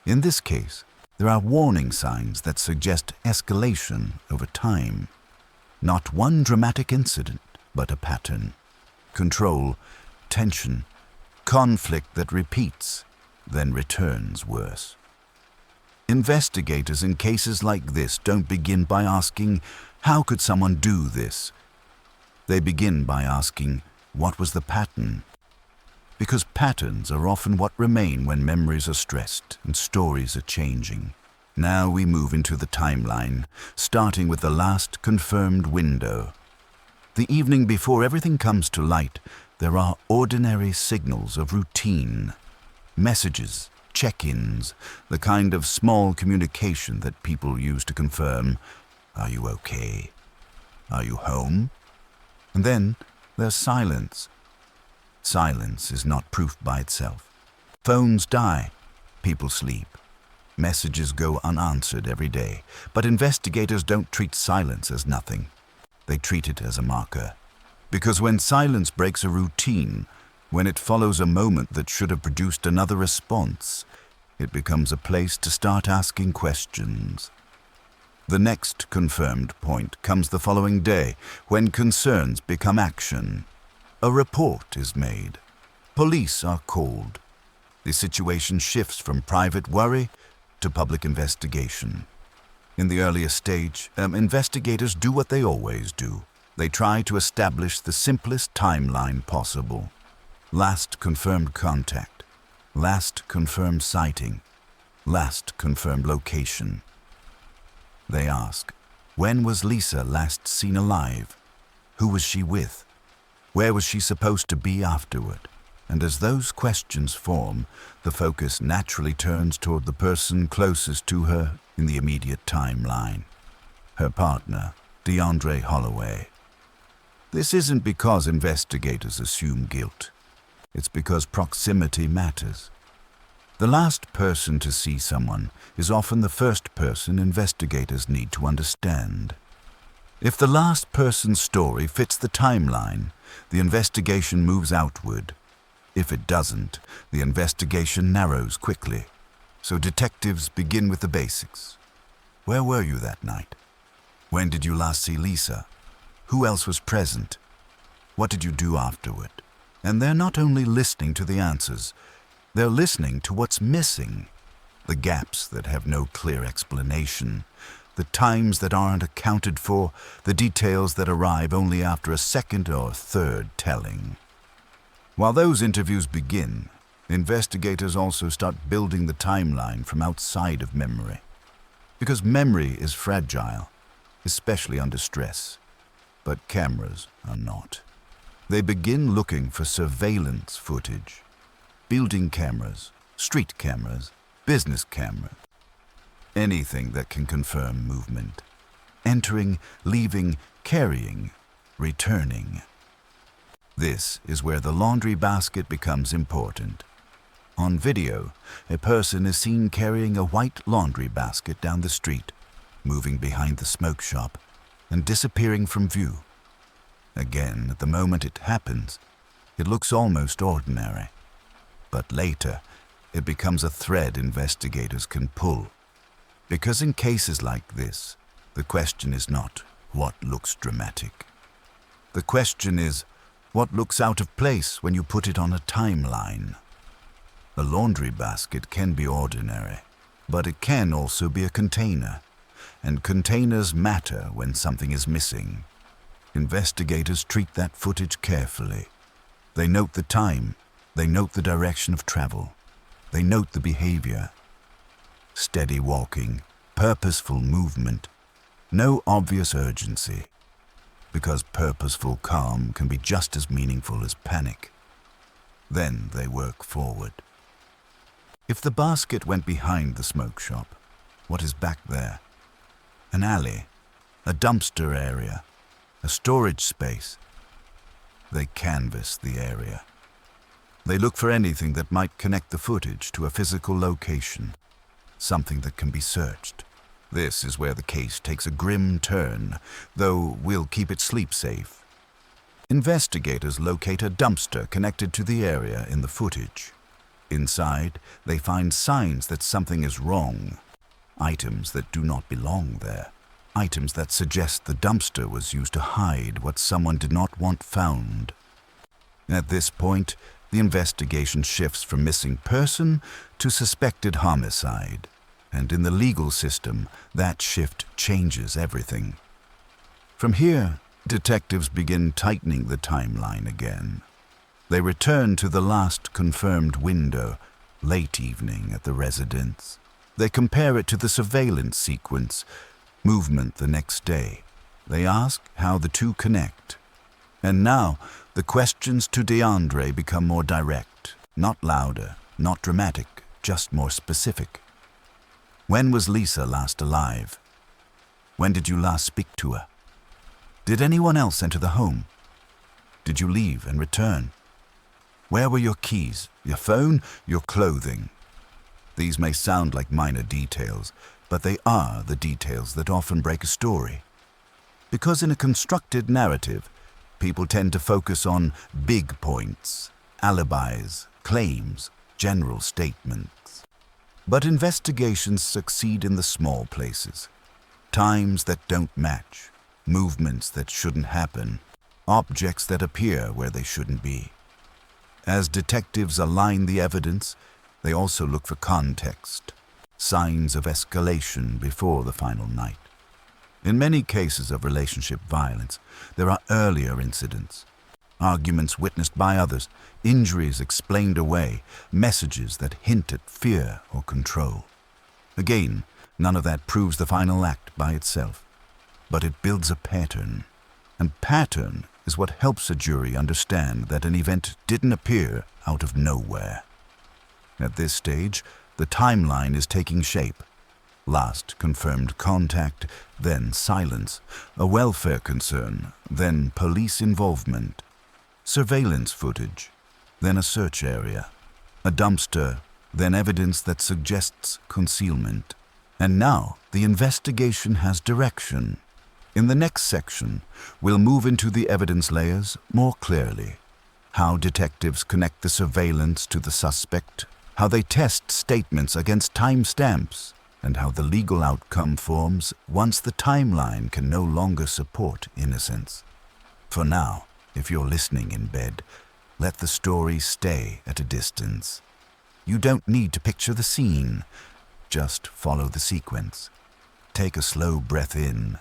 Speaker 1: In this case, there are warning signs that suggest escalation over time. Not one dramatic incident, but a pattern. Control, tension, conflict that repeats, then returns worse. Investigators in cases like this don't begin by asking, how could someone do this? They begin by asking, what was the pattern? Because patterns are often what remain when memories are stressed and stories are changing. Now we move into the timeline, starting with the last confirmed window. The evening before everything comes to light, there are ordinary signals of routine. Messages, check-ins, the kind of small communication that people use to confirm, are you okay? Are you home? And then there's silence. Silence is not proof by itself. Phones die. People sleep. Messages go unanswered every day. But investigators don't treat silence as nothing. They treat it as a marker. Because when silence breaks a routine, when it follows a moment that should have produced another response, it becomes a place to start asking questions. The next confirmed point comes the following day, when concerns become action. A report is made. Police are called. The situation shifts from private worry to public investigation. In the earlier stage, investigators do what they always do. They try to establish the simplest timeline possible. Last confirmed contact. Last confirmed sighting. Last confirmed location. They ask, when was Lisa last seen alive? Who was she with? Where was she supposed to be afterward? And as those questions form, the focus naturally turns toward the person closest to her in the immediate timeline. Her partner, DeAndre Holloway. This isn't because investigators assume guilt. It's because proximity matters. The last person to see someone is often the first person investigators need to understand. If the last person's story fits the timeline, the investigation moves outward. If it doesn't, the investigation narrows quickly. So detectives begin with the basics. Where were you that night? When did you last see Lisa? Who else was present? What did you do afterward? And they're not only listening to the answers, they're listening to what's missing. The gaps that have no clear explanation, the times that aren't accounted for, the details that arrive only after a second or third telling. While those interviews begin, investigators also start building the timeline from outside of memory. because memory is fragile, especially under stress. But cameras are not. They begin looking for surveillance footage. Building cameras, street cameras, business cameras. Anything that can confirm movement. Entering, leaving, carrying, returning. This is where the laundry basket becomes important. On video, a person is seen carrying a white laundry basket down the street, moving behind the smoke shop, and disappearing from view. Again, at the moment it happens, it looks almost ordinary. But later, it becomes a thread investigators can pull. Because in cases like this, the question is not what looks dramatic. The question is what looks out of place when you put it on a timeline. A laundry basket can be ordinary, but it can also be a container, and containers matter when something is missing. Investigators treat that footage carefully. They note the time, they note the direction of travel, they note the behavior. Steady walking, purposeful movement, no obvious urgency, because purposeful calm can be just as meaningful as panic. Then they work forward. If the basket went behind the smoke shop, what is back there? An alley, a dumpster area, a storage space. They canvass the area. They look for anything that might connect the footage to a physical location, something that can be searched. This is where the case takes a grim turn, though we'll keep it sleep safe. Investigators locate a dumpster connected to the area in the footage. Inside, they find signs that something is wrong, items that do not belong there, items that suggest the dumpster was used to hide what someone did not want found. At this point, the investigation shifts from missing person to suspected homicide, and in the legal system, that shift changes everything. From here, detectives begin tightening the timeline again. They return to the last confirmed window, late evening at the residence. They compare it to the surveillance sequence, movement the next day. They ask how the two connect. And now, the questions to DeAndre become more direct, not louder, not dramatic, just more specific. When was Lisa last alive? When did you last speak to her? Did anyone else enter the home? Did you leave and return? Where were your keys, your phone, your clothing? These may sound like minor details, but they are the details that often break a story. Because in a constructed narrative, people tend to focus on big points, alibis, claims, general statements. But investigations succeed in the small places. Times that don't match, movements that shouldn't happen, objects that appear where they shouldn't be. As detectives align the evidence, they also look for context, signs of escalation before the final night. In many cases of relationship violence, there are earlier incidents, arguments witnessed by others, injuries explained away, messages that hint at fear or control. Again, none of that proves the final act by itself, but it builds a pattern. And pattern is what helps a jury understand that an event didn't appear out of nowhere. At this stage, the timeline is taking shape. Last confirmed contact, then silence, a welfare concern, then police involvement, surveillance footage, then a search area, a dumpster, then evidence that suggests concealment. And now the investigation has direction. In the next section, we'll move into the evidence layers more clearly. How detectives connect the surveillance to the suspect, how they test statements against timestamps, and how the legal outcome forms once the timeline can no longer support innocence. For now, if you're listening in bed, let the story stay at a distance. You don't need to picture the scene. Just follow the sequence. Take a slow breath in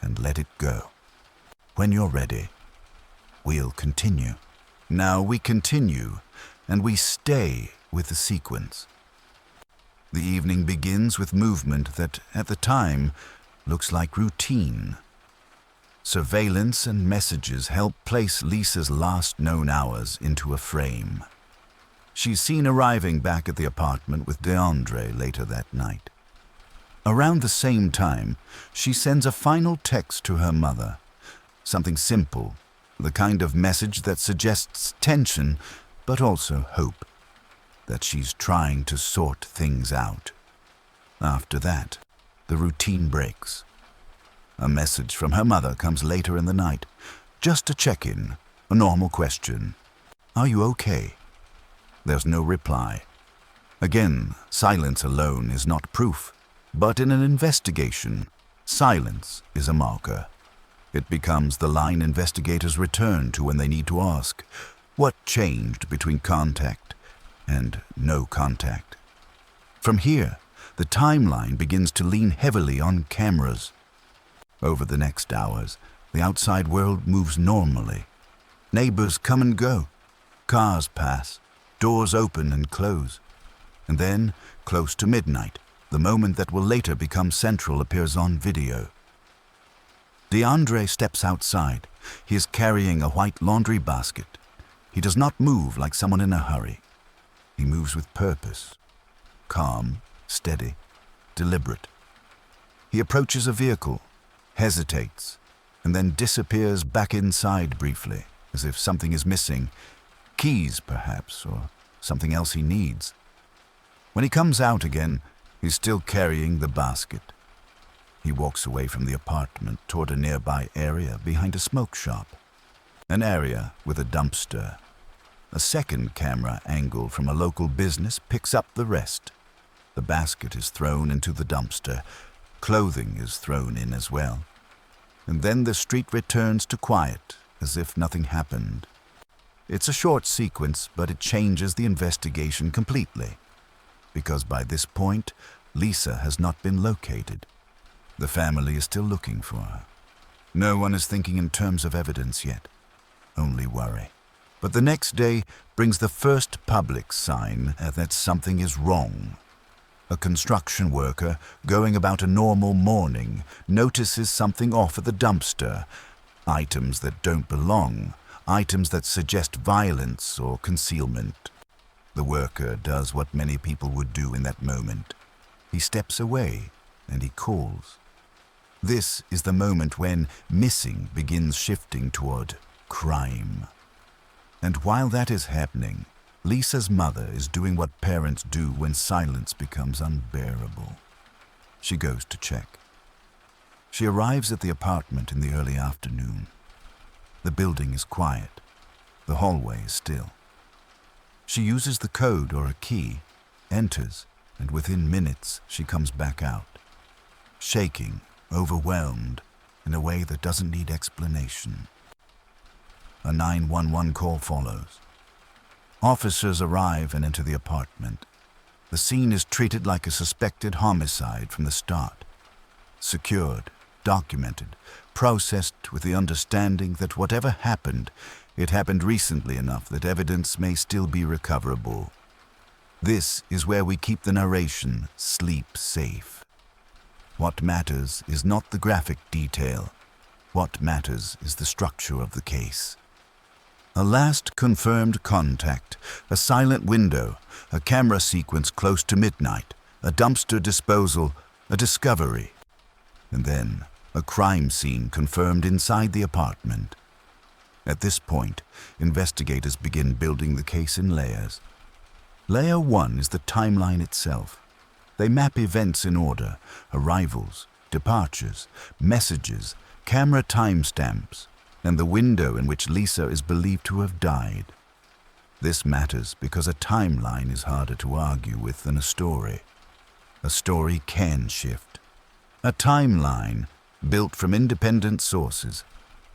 Speaker 1: and let it go. When you're ready, we'll continue. Now we continue, and we stay with the sequence. The evening begins with movement that, at the time, looks like routine. Surveillance and messages help place Lisa's last known hours into a frame. She's seen arriving back at the apartment with DeAndre later that night. Around the same time, she sends a final text to her mother. Something simple, the kind of message that suggests tension, but also hope. That she's trying to sort things out. After that, the routine breaks. A message from her mother comes later in the night, just a check-in, a normal question. Are you okay? There's no reply. Again, silence alone is not proof, but in an investigation, silence is a marker. It becomes the line investigators return to when they need to ask, what changed between contact and no contact? From here, the timeline begins to lean heavily on cameras. Over the next hours, the outside world moves normally. Neighbors come and go. Cars pass. Doors open and close. And then, close to midnight, the moment that will later become central appears on video. DeAndre steps outside. He is carrying a white laundry basket. He does not move like someone in a hurry. He moves with purpose. Calm, steady, deliberate. He approaches a vehicle, hesitates, and then disappears back inside briefly, as if something is missing. Keys, perhaps, or something else he needs. When he comes out again, he's still carrying the basket. He walks away from the apartment toward a nearby area behind a smoke shop. An area with a dumpster. A second camera angle from a local business picks up the rest. The basket is thrown into the dumpster. Clothing is thrown in as well. And then the street returns to quiet, as if nothing happened. It's a short sequence, but it changes the investigation completely. Because by this point, Lisa has not been located. The family is still looking for her. No one is thinking in terms of evidence yet. Only worry. But the next day brings the first public sign that something is wrong. A construction worker, going about a normal morning, notices something off at the dumpster. Items that don't belong, items that suggest violence or concealment. The worker does what many people would do in that moment. He steps away and he calls. This is the moment when missing begins shifting toward crime. And while that is happening, Lisa's mother is doing what parents do when silence becomes unbearable. She goes to check. She arrives at the apartment in the early afternoon. The building is quiet. The hallway is still. She uses the code or a key, enters, and within minutes she comes back out. Shaking, overwhelmed, in a way that doesn't need explanation. A 911 call follows. Officers arrive and enter the apartment. The scene is treated like a suspected homicide from the start. Secured, documented, processed with the understanding that whatever happened, it happened recently enough that evidence may still be recoverable. This is where we keep the narration sleep safe. What matters is not the graphic detail. What matters is the structure of the case. A last confirmed contact, a silent window, a camera sequence close to midnight, a dumpster disposal, a discovery. And then, a crime scene confirmed inside the apartment. At this point, investigators begin building the case in layers. Layer 1 is the timeline itself. They map events in order, arrivals, departures, messages, camera timestamps, and the window in which Lisa is believed to have died. This matters because a timeline is harder to argue with than a story. A story can shift. A timeline, built from independent sources,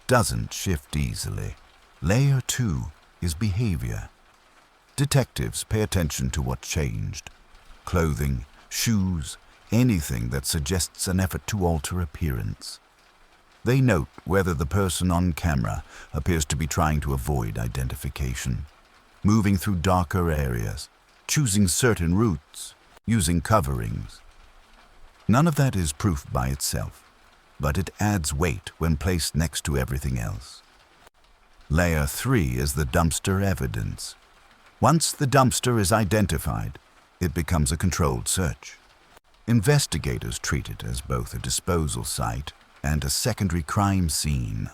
Speaker 1: doesn't shift easily. Layer 2 is behavior. Detectives pay attention to what changed. Clothing, shoes, anything that suggests an effort to alter appearance. They note whether the person on camera appears to be trying to avoid identification, moving through darker areas, choosing certain routes, using coverings. None of that is proof by itself, but it adds weight when placed next to everything else. Layer 3 is the dumpster evidence. Once the dumpster is identified, it becomes a controlled search. Investigators treat it as both a disposal site and a secondary crime scene.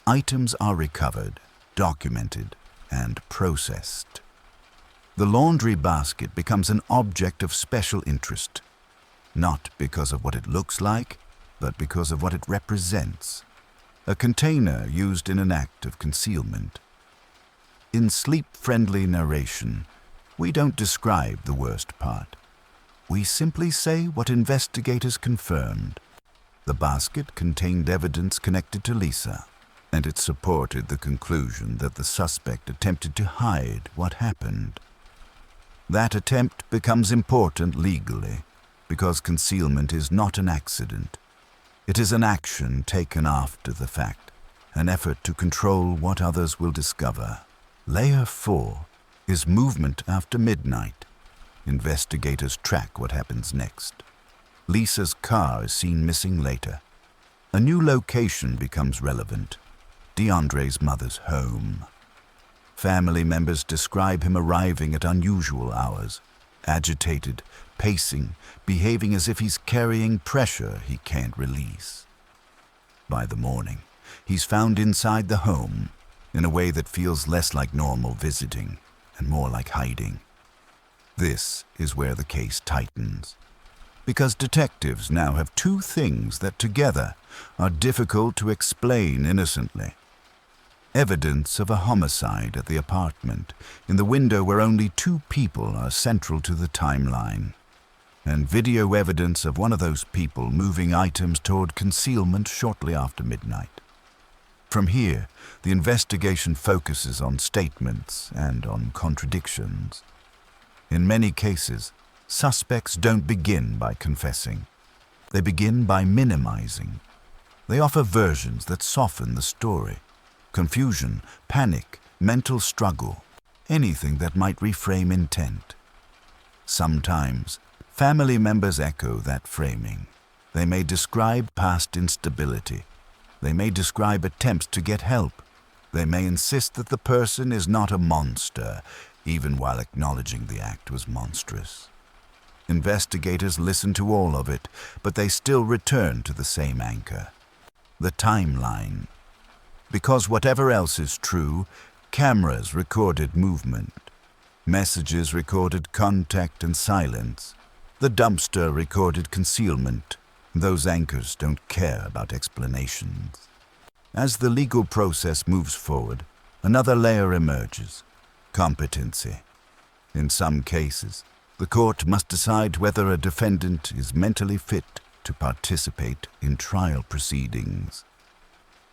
Speaker 1: Items are recovered, documented, and processed. The laundry basket becomes an object of special interest, not because of what it looks like, but because of what it represents. A container used in an act of concealment. In sleep-friendly narration, we don't describe the worst part. We simply say what investigators confirmed. The basket contained evidence connected to Lisa, and it supported the conclusion that the suspect attempted to hide what happened. That attempt becomes important legally, because concealment is not an accident. It is an action taken after the fact, an effort to control what others will discover. Layer 4 is movement after midnight. Investigators track what happens next. Lisa's car is seen missing later. A new location becomes relevant: DeAndre's mother's home. Family members describe him arriving at unusual hours, agitated, pacing, behaving as if he's carrying pressure he can't release. By the morning, he's found inside the home in a way that feels less like normal visiting and more like hiding. This is where the case tightens, because detectives now have two things that together are difficult to explain innocently. Evidence of a homicide at the apartment, in the window where only two people are central to the timeline, and video evidence of one of those people moving items toward concealment shortly after midnight. From here, the investigation focuses on statements and on contradictions. In many cases, suspects don't begin by confessing. They begin by minimizing. They offer versions that soften the story. Confusion, panic, mental struggle, anything that might reframe intent. Sometimes, family members echo that framing. They may describe past instability. They may describe attempts to get help. They may insist that the person is not a monster, even while acknowledging the act was monstrous. Investigators listen to all of it, but they still return to the same anchor: the timeline. Because whatever else is true, cameras recorded movement. Messages recorded contact and silence. The dumpster recorded concealment. Those anchors don't care about explanations. As the legal process moves forward, another layer emerges: competency. In some cases, the court must decide whether a defendant is mentally fit to participate in trial proceedings.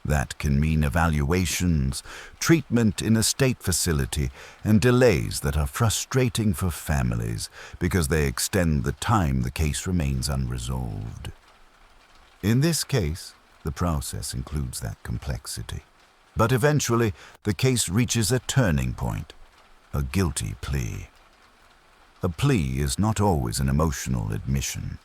Speaker 1: That can mean evaluations, treatment in a state facility, and delays that are frustrating for families because they extend the time the case remains unresolved. In this case, the process includes that complexity. But eventually, the case reaches a turning point: a guilty plea. A plea is not always an emotional admission.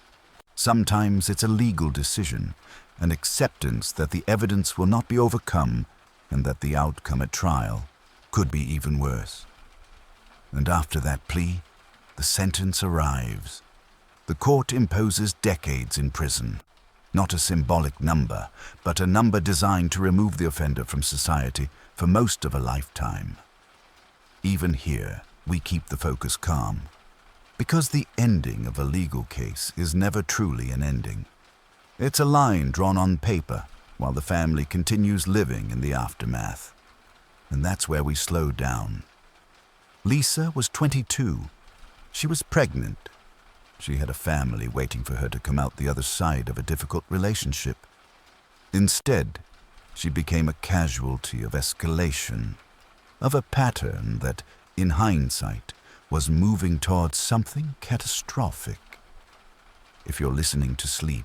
Speaker 1: Sometimes it's a legal decision, an acceptance that the evidence will not be overcome and that the outcome at trial could be even worse. And after that plea, the sentence arrives. The court imposes decades in prison. Not a symbolic number, but a number designed to remove the offender from society for most of a lifetime. Even here, we keep the focus calm, because the ending of a legal case is never truly an ending. It's a line drawn on paper while the family continues living in the aftermath. And that's where we slow down. Lisa was 22. She was pregnant. She had a family waiting for her to come out the other side of a difficult relationship. Instead, she became a casualty of escalation, of a pattern that, in hindsight, was moving towards something catastrophic. If you're listening to Sleep,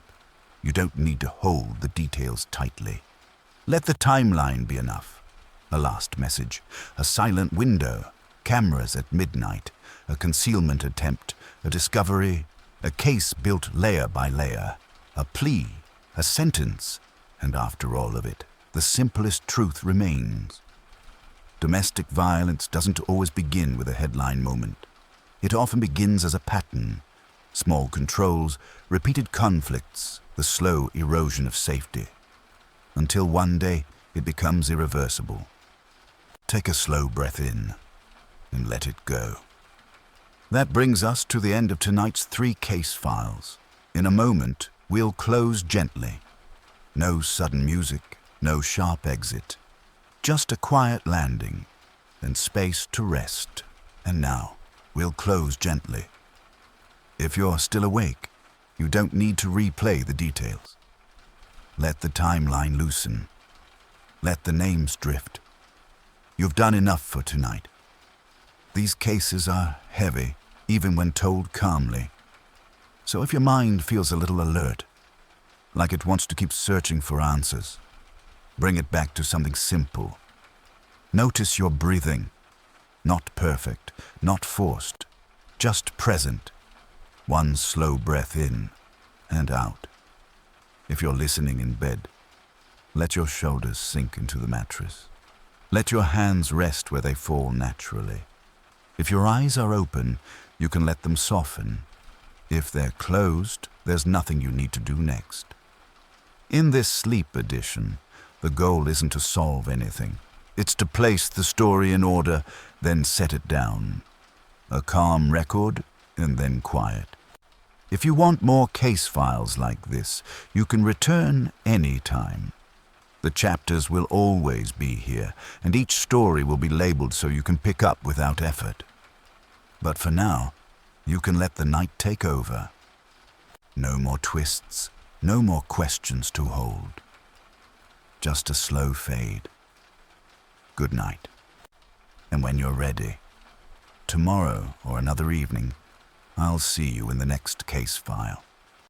Speaker 1: you don't need to hold the details tightly. Let the timeline be enough. A last message, a silent window, Cameras at midnight, a concealment attempt, a discovery, a case built layer by layer, a plea, a sentence, and after all of it, the simplest truth remains. Domestic violence doesn't always begin with a headline moment. It often begins as a pattern, small controls, repeated conflicts, the slow erosion of safety, until one day it becomes irreversible. Take a slow breath in and let it go. That brings us to the end of tonight's 3 case files. In a moment, we'll close gently. No sudden music, no sharp exit. Just a quiet landing, and space to rest. And now, we'll close gently. If you're still awake, you don't need to replay the details. Let the timeline loosen. Let the names drift. You've done enough for tonight. These cases are heavy, even when told calmly. So if your mind feels a little alert, like it wants to keep searching for answers, bring it back to something simple. Notice your breathing. Not perfect, not forced, just present. One slow breath in and out. If you're listening in bed, let your shoulders sink into the mattress. Let your hands rest where they fall naturally. If your eyes are open, you can let them soften. If they're closed, there's nothing you need to do next. In this sleep edition, the goal isn't to solve anything. It's to place the story in order, then set it down. A calm record, and then quiet. If you want more case files like this, you can return any time. The chapters will always be here, and each story will be labeled so you can pick up without effort. But for now, you can let the night take over. No more twists, no more questions to hold. Just a slow fade. Good night. And when you're ready, tomorrow or another evening, I'll see you in the next case file.